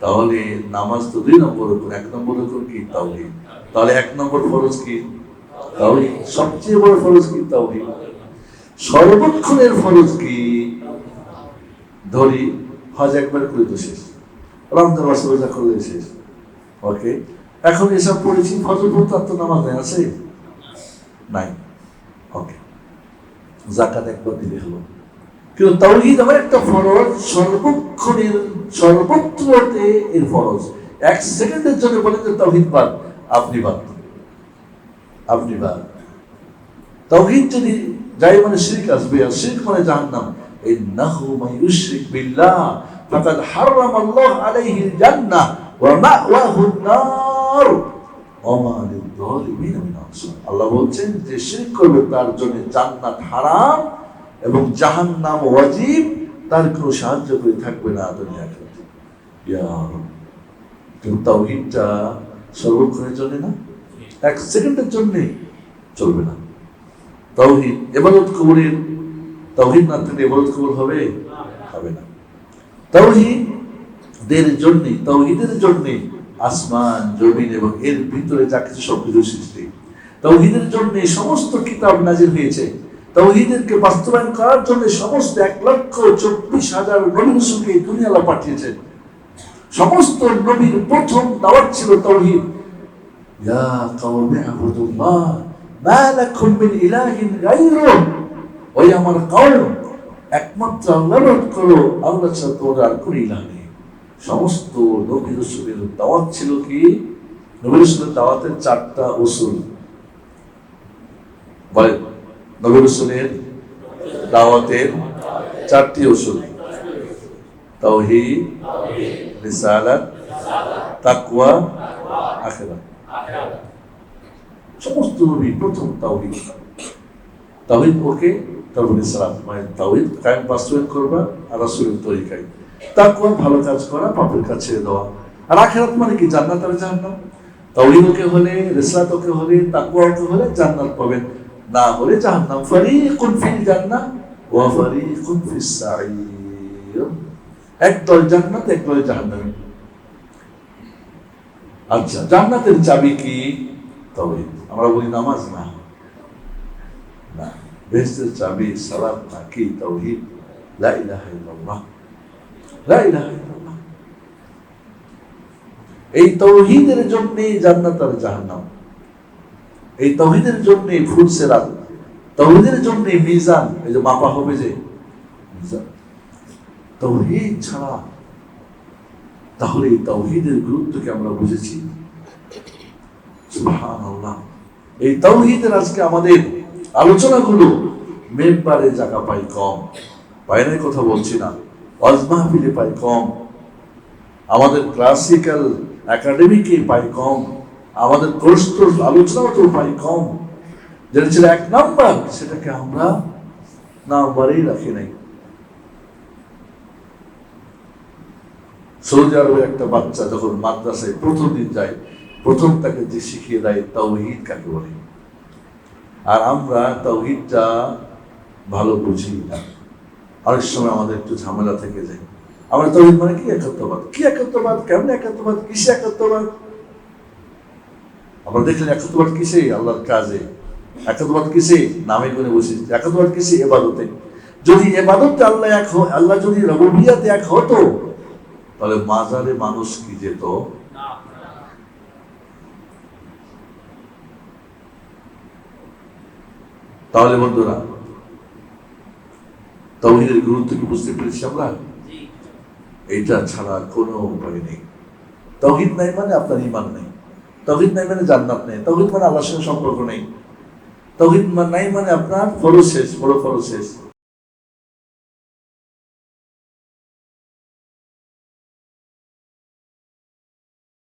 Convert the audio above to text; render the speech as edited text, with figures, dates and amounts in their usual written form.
তাহলে নামাজ তো 2 নম্বর রকম, 1 নম্বর রকম কি তাওহীদ। তাহলে 1 নম্বর ফরজ কি তাওহীদ, সবচেয়ে বড় ফরজ কি তাওহীদ। সর্বক্ষণের ফরজ কি, ধরি হজ একবার করে তো শেষ, রমজান মাসে রোজা করলে শেষ, ওকে। এখন এসব পড়েছি, ফজর পর্যন্ত তো নামাজ নেই, আছে নাই, ওকে। যাকাত একবার দিলে হলো, কিন্তু তাওহীদ আমার একটা ফরজ, সর্বক্ষণের সর্বত্রতে এর ফরজ। 1 সেকেন্ডের জন্য বলেন যে তাওহীদ বাদ, আপনি বাদ, আপনি বাদ। তাওহীদ যদি যাই মানে শিরক আসবে, আর শিরক মানে জাহান্নাম। ইন্নাহু মান ইউশরিক বিল্লাহ ফাকাদ হারামাল্লাহু আলাইহিল জান্নাহ ওয়া মাওয়াহুন নার ওয়া মা লিয-যালিমিন মিন আনসার। আল্লাহ বলছেন যে শিরক করবে তার জন্য জান্নাত হারাম এবং জাহান্নাম ওয়াজিব, তার কোনো সাহায্য করে থাকবে না দুনিয়া আখিরাতে। ইয়া রাব, কিন্তু তাওহীদটা সর্বক্ষণের জন্য না, 1 সেকেন্ডের জন্য চলবে না। তাওহীদ ইবাদত কবুলের, তাওহীদ না থাকলে ইবাদত কবুল হবে হবে না। তাওহীদের জন্য আসমান জমিন এবং এর ভিতরে যা কিছু সবকিছু সৃষ্টি। তাওহীদের জন্য সমস্ত কিতাব নাযিল হয়েছে। তাওহীদকে বাস্তবায়ন করার জন্য সমস্ত 1,24,000 নবী রাসূলকে দুনিয়া আল্লাহ পাঠিয়েছেন। সমস্ত নবীর প্রথম দাওয়াত ছিল তাওহীদ। ইয়া কওমি আবুদুল্লাহ মা লাকুম মিন ইলাহিন গায়রুহু, ওই আমার কওম একমাত্র আল্লাহর ইবাদত করো, আল্লাহ ছাড়া তোমাদের আর কোনো ইলাহ নেই। সমস্ত নবী রাসূলের দাওয়াত ছিল কি, নবী রাসূলের দাওয়াতের 4টা উসুল বলেন। নবী রাসূলের দাওয়াতের 4টি উসুল, তাওহীদ, রিসালাত, তাকওয়া, আখিরাত। সমস্ত নবী প্রথম তাওহীদ, তাওহীদ ওকে, তারপর রিসালাত মানে তাওহীদ কায়েম বাস্তবায়ন করবা আর রাসূলের তরিকায়। তাকওয়া ভালো কাজ করা, পাপের কাজ ছেড়ে দেওয়া। আর আখিরাত মানে কি, জান্নাত আর জাহান্নাম। তাওহীদ ওকে হলে, রিসালাত ওকে হলে, তাকওয়া ওকে হলে জান্নাত পাবেন, না হলে জাহান্নাম। ফারিকুন ফিল জান্নাহ ওয়া ফারিকুন ফিস সাঈর, একদল জান্নাত একদল জাহান্নামে। আচ্ছা, জান্নাতের চাবি কি? তাওহীদ। আমরা বলি নামাজ না, না। বেহেশতের চাবি সালাত না, কি? তাওহীদ, লা ইলাহা ইল্লাল্লাহ, লা ইলাহা ইল্লাল্লাহ। এই তাওহীদের জন্যই জান্নাত আর জাহান্নাম, এই তাওহীদের জন্যই ফুলসিরাত, তাওহীদের জন্যই মিজান, এই যে মাপা হবে যে মিজান। তাওহীদ ছাড়া, তাহলে এই তাওহীদের গুরুত্বকে আমরা বুঝেছি। সুবহানাল্লাহ। এই তাওহীদের আজকে আমাদের আলোচনাগুলো মেম্বারে জায়গা পাই কম, বাইরের কথা বলছি না, ওয়াজ মাহফিলে পাই কম, আমাদের ক্লাসিক্যাল একাডেমিকে পাই কম, আমাদের কোর্স আলোচনাও পাই কম। যেটা ছিল 1 নাম্বার, সেটাকে আমরা নাম্বারেই রাখি নাই। সৌদি আরবের একটা বাচ্চা যখন মাদ্রাসায় প্রথম দিন যায়, প্রথম তাকে যে শিখিয়ে দেয় তাওহীদ কাকে বলে। আর আমরা তাওহীদটা ভালো বুঝি না, অনেক সময় আমাদের একটু ঝামেলা থেকে যায়। আমরা তাওহীদ মানে কি? একাত্মবাদ। কি একাত্মবাদ? কেমন একাত্মবাদ? কিসে একাত্মবাদ? আমরা দেখলেন একাত্মবাদ কিসে? আল্লাহর কাজে। একাত্মবাদ কিসে? নামে গুণে বসে। একাত্মবাদ কিসে? ইবাদতে। যদি ইবাদতে আল্লাহ এক হয়, আল্লাহ যদি রুবুবিয়্যাতে এক হতো, তাহলে মাজারে মানুষ কি যেত? তাহলে বন্ধুরা, তাওহীদের গুরুত্ব কি বুঝতে পেরেছি আমরা? এইটা ছাড়া কোনো উপায় নেই। তাওহীদ নাই মানে আপনার ঈমান নেই, তাওহীদ নাই মানে জান্নাত নেই, তাওহীদ মানে আল্লাহর সঙ্গে সম্পর্ক নেই, তাওহীদ নাই মানে আপনার ফরজ শেষ, বড় ফরজ শেষ।